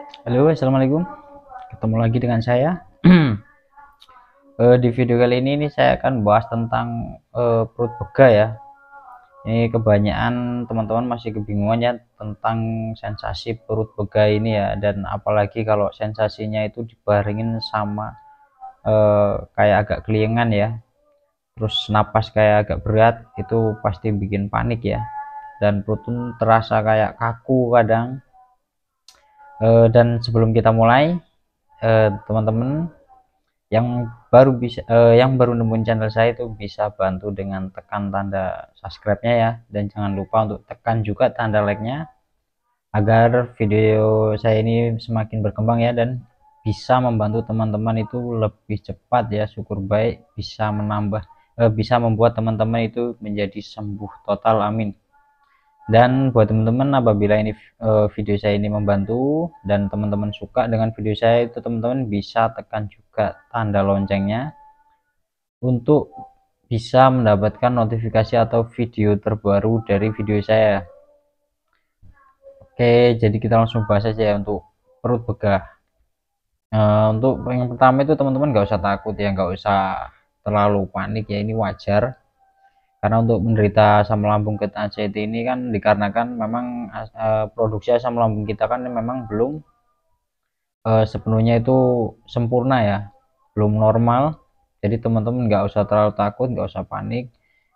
Halo, assalamualaikum. Ketemu lagi dengan saya. Di video kali ini saya akan bahas tentang perut bega ya. Ini kebanyakan teman-teman masih kebingungan ya tentang sensasi perut bega ini ya, dan apalagi kalau sensasinya itu dibarengin sama kayak agak keliengan ya. Terus napas kayak agak berat, itu pasti bikin panik ya. Dan perut pun terasa kayak kaku kadang. Dan sebelum kita mulai, teman-teman yang baru nemuin channel saya itu bisa bantu dengan tekan tanda subscribe-nya ya, dan jangan lupa untuk tekan juga tanda like-nya agar video saya ini semakin berkembang ya, dan bisa membantu teman-teman itu lebih cepat ya, syukur baik, bisa membuat teman-teman itu menjadi sembuh total, amin. Dan buat teman-teman, apabila ini video saya ini membantu dan teman-teman suka dengan video saya, itu teman-teman bisa tekan juga tanda loncengnya untuk bisa mendapatkan notifikasi atau video terbaru dari video saya. Oke, jadi kita langsung bahas aja ya untuk perut begah. Untuk yang pertama itu teman-teman nggak usah takut ya, nggak usah terlalu panik ya, ini wajar. Karena untuk menderita asam lambung ketanjeti ini kan dikarenakan memang produksi asam lambung kita kan memang belum sepenuhnya itu sempurna ya, belum normal. Jadi teman-teman nggak usah terlalu takut, nggak usah panik,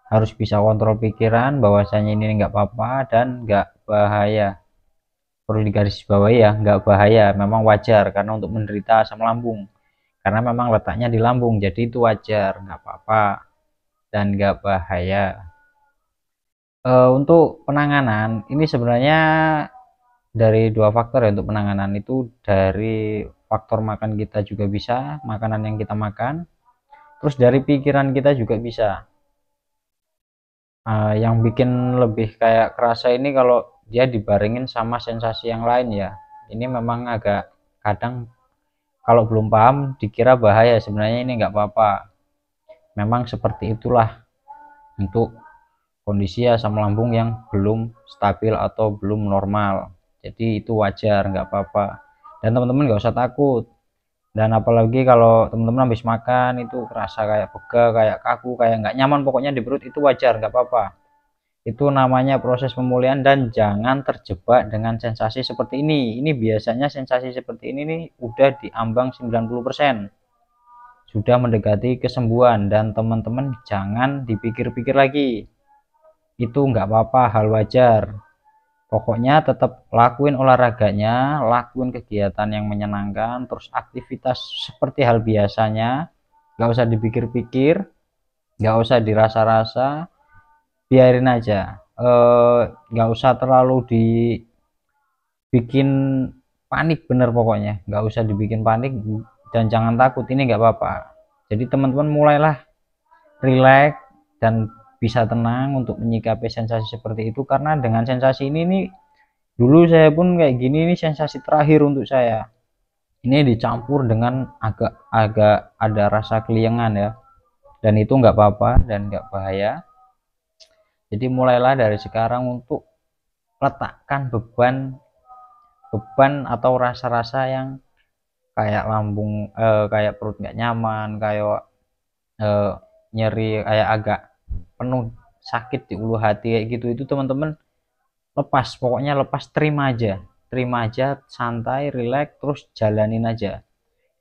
harus bisa kontrol pikiran bahwasanya ini nggak apa-apa dan nggak bahaya. Perlu digarisbawahi ya, nggak bahaya, memang wajar karena untuk menderita asam lambung, karena memang letaknya di lambung, jadi itu wajar, nggak apa-apa dan nggak bahaya. Untuk penanganan ini sebenarnya dari dua faktor ya. Untuk penanganan itu dari faktor makan kita juga bisa, makanan yang kita makan, terus dari pikiran kita juga bisa. Yang bikin lebih kayak kerasa ini kalau dia dibarengin sama sensasi yang lain ya, ini memang agak kadang kalau belum paham dikira bahaya, sebenarnya ini nggak apa-apa, memang seperti itulah untuk kondisi asam lambung yang belum stabil atau belum normal, jadi itu wajar, nggak apa-apa. Dan teman-teman nggak usah takut. Dan apalagi kalau teman-teman habis makan itu kerasa kayak bega, kayak kaku, kayak nggak nyaman pokoknya di perut, itu wajar, nggak apa-apa. Itu namanya proses pemulihan, dan jangan terjebak dengan sensasi seperti ini. Ini biasanya sensasi seperti ini nih udah diambang 90%. Sudah mendekati kesembuhan, dan teman-teman jangan dipikir-pikir lagi. Itu nggak apa-apa, hal wajar. Pokoknya tetap lakuin olahraganya, lakuin kegiatan yang menyenangkan, terus aktivitas seperti hal biasanya. Nggak usah dipikir-pikir, nggak usah dirasa-rasa, biarin aja. Nggak usah terlalu dibikin panik, bener pokoknya nggak usah dibikin panik, dan jangan takut, ini nggak apa-apa. Jadi teman-teman mulailah rileks dan bisa tenang untuk menyikapi sensasi seperti itu, karena dengan sensasi ini nih, dulu saya pun kayak gini, ini sensasi terakhir untuk saya. Ini dicampur dengan agak-agak ada rasa keliengan ya, dan itu nggak apa-apa dan nggak bahaya. Jadi mulailah dari sekarang untuk letakkan beban beban atau rasa-rasa yang kayak kayak perut nggak nyaman, kayak eh, nyeri, kayak agak penuh sakit di ulu hati kayak gitu, itu teman-teman lepas, pokoknya lepas, terima aja, santai, rileks, terus jalanin aja.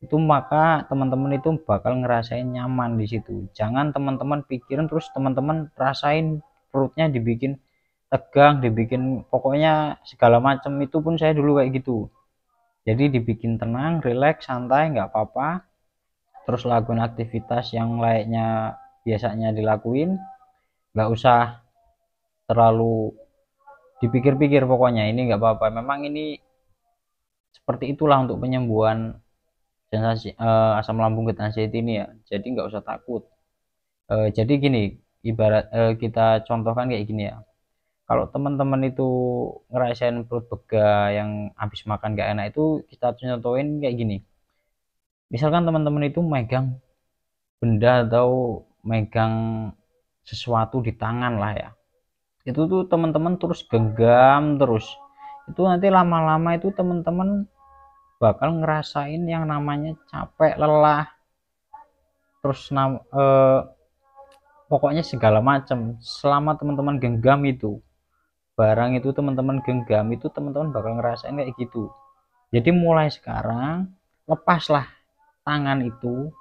Itu maka teman-teman itu bakal ngerasain nyaman di situ. Jangan teman-teman pikirin terus teman-teman rasain perutnya dibikin tegang, dibikin pokoknya segala macam. Itu pun saya dulu kayak gitu. Jadi dibikin tenang, rileks, santai, nggak apa-apa. Terus lakuin aktivitas yang layaknya biasanya dilakuin. Nggak usah terlalu dipikir-pikir, pokoknya ini nggak apa-apa. Memang ini seperti itulah untuk penyembuhan sensasi asam lambung ketansian ini ya. Jadi nggak usah takut. Jadi gini, ibarat kita contohkan kayak gini ya. Kalau teman-teman itu ngerasain perut bega yang habis makan gak enak, itu kita contohin kayak gini. Misalkan teman-teman itu megang benda atau megang sesuatu di tangan lah ya. Itu tuh teman-teman terus genggam terus. Itu nanti lama-lama itu teman-teman bakal ngerasain yang namanya capek, lelah, terus pokoknya segala macam. Selama teman-teman genggam itu barang itu, teman-teman genggam itu, teman-teman bakal ngerasain kayak gitu. Jadi mulai sekarang lepaslah tangan itu.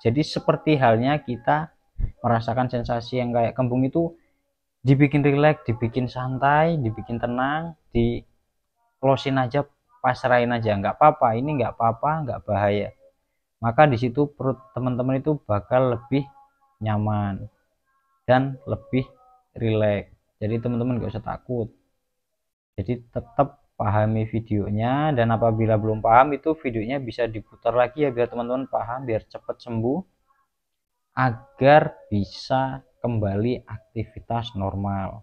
Jadi seperti halnya kita merasakan sensasi yang kayak kembung itu, dibikin rileks, dibikin santai, dibikin tenang, di closein aja, pasrahin aja, nggak apa-apa, ini nggak apa-apa, nggak bahaya. Maka di situ perut teman-teman itu bakal lebih nyaman dan lebih rileks. Jadi teman-teman nggak usah takut. Jadi tetap pahami videonya, dan apabila belum paham itu videonya bisa diputar lagi ya, biar teman-teman paham, biar cepat sembuh, agar bisa kembali aktivitas normal.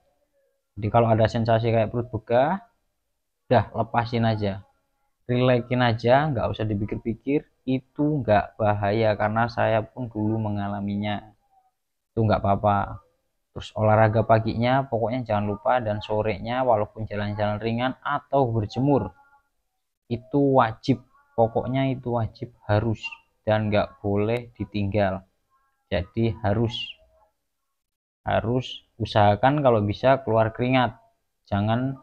Jadi kalau ada sensasi kayak perut begah, udah lepasin aja, relaxin aja, nggak usah dipikir-pikir, itu nggak bahaya karena saya pun dulu mengalaminya. Itu nggak apa-apa. Terus olahraga paginya pokoknya jangan lupa, dan sorenya walaupun jalan-jalan ringan atau berjemur itu wajib, pokoknya itu wajib, harus, dan nggak boleh ditinggal. Jadi harus usahakan kalau bisa keluar keringat. Jangan,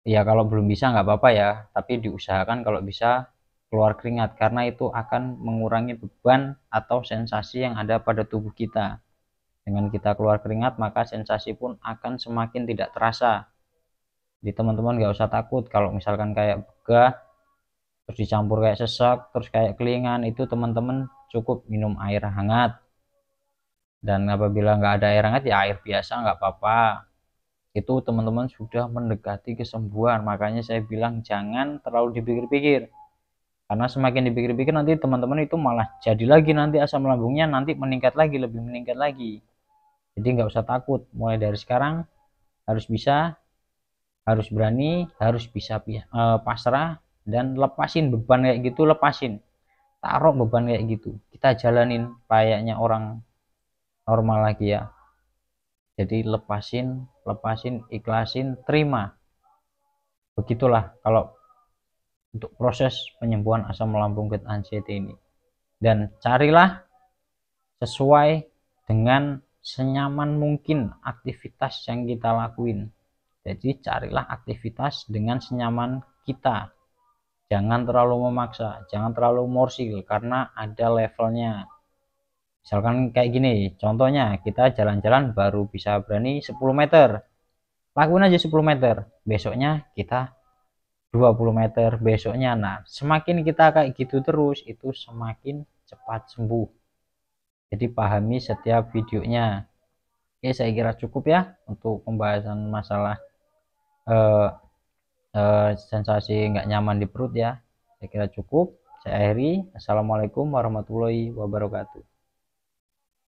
ya kalau belum bisa nggak apa-apa ya, tapi diusahakan kalau bisa keluar keringat, karena itu akan mengurangi beban atau sensasi yang ada pada tubuh kita. Dengan kita keluar keringat maka sensasi pun akan semakin tidak terasa. Jadi teman-teman nggak usah takut kalau misalkan kayak begah terus dicampur kayak sesak terus kayak kelingan, itu teman-teman cukup minum air hangat. Dan apabila nggak ada air hangat ya air biasa nggak apa-apa, itu teman-teman sudah mendekati kesembuhan. Makanya saya bilang jangan terlalu dipikir-pikir, karena semakin dipikir-pikir nanti teman-teman itu malah jadi lagi, nanti asam lambungnya nanti meningkat lagi, lebih meningkat lagi. Jadi nggak usah takut, mulai dari sekarang harus bisa, harus berani, harus bisa pasrah, dan lepasin beban kayak gitu, lepasin, taruh beban kayak gitu, kita jalanin layaknya orang normal lagi ya. Jadi lepasin, ikhlasin, terima. Begitulah kalau untuk proses penyembuhan asam lambung get anxiety ini. Dan carilah sesuai dengan senyaman mungkin aktivitas yang kita lakuin. Jadi carilah aktivitas dengan senyaman kita. Jangan terlalu memaksa, jangan terlalu morsil, karena ada levelnya. Misalkan kayak gini, contohnya kita jalan-jalan baru bisa berani 10 meter. Lakuin aja 10 meter. Besoknya kita 20 meter, besoknya. Nah, semakin kita kayak gitu terus, itu semakin cepat sembuh. Jadi pahami setiap videonya. Oke, saya kira cukup ya untuk pembahasan masalah eh, sensasi nggak nyaman di perut ya. Saya kira cukup. Saya akhiri. Assalamualaikum warahmatullahi wabarakatuh.